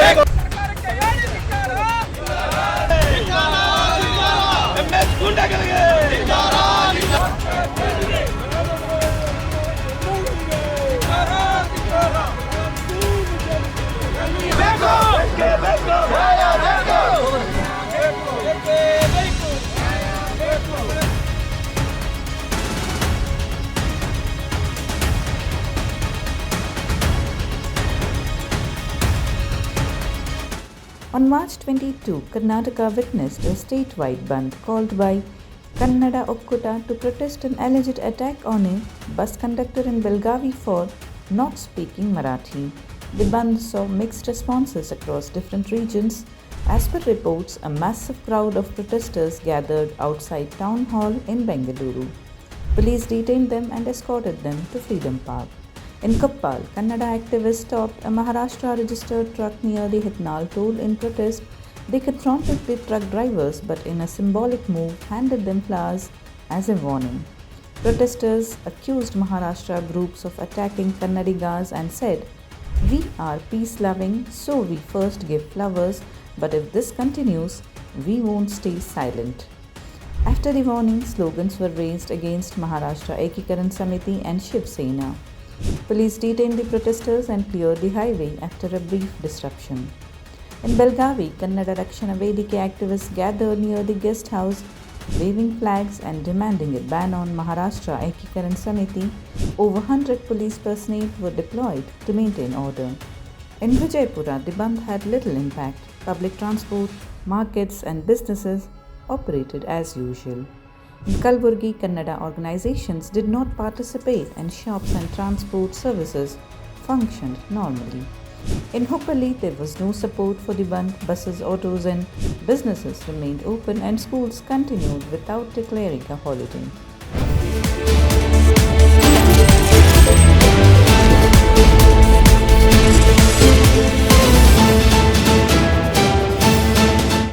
ಸರ್ಕಾರಕ್ಕೆ ಹೇಳಿ ಧಿಕ್ಕಾರ. ಗೂಂಡಾಗಳಿಗೆ On March 22, Karnataka witnessed a statewide bandh called by Kannada to protest an alleged attack on a bus conductor in Belgavi for not speaking Marathi. The bandh saw mixed responses across different regions. As per reports, a massive crowd of protesters gathered outside Town Hall in Bengaluru. Police detained them and escorted them to Freedom Park. In Koppal, Kannada activists stopped a Maharashtra-registered truck near the Hitnal toll in protest. They confronted the truck drivers but in a symbolic move handed them flowers as a warning. Protesters accused Maharashtra groups of attacking Kannadigas and said, "We are peace-loving, so we first give flowers, but if this continues, we won't stay silent." After the warning, slogans were raised against Maharashtra Ekikaran Samiti and Shiv Sena. Police detained the protesters and cleared the highway after a brief disruption. In Belgavi, Kannada Rakshana Vedike activists gathered near the guest house, waving flags and demanding a ban on Maharashtra Ekikaran Samiti. Over 100 police personnel were deployed to maintain order. In Vijaypura, the bandh had little impact. Public transport, markets and businesses operated as usual. In Kalburgi, Kannada organizations did not participate and shops and transport services functioned normally. In Hubballi, there was no support for the bandh. Buses, autos and businesses remained open and schools continued without declaring a holiday.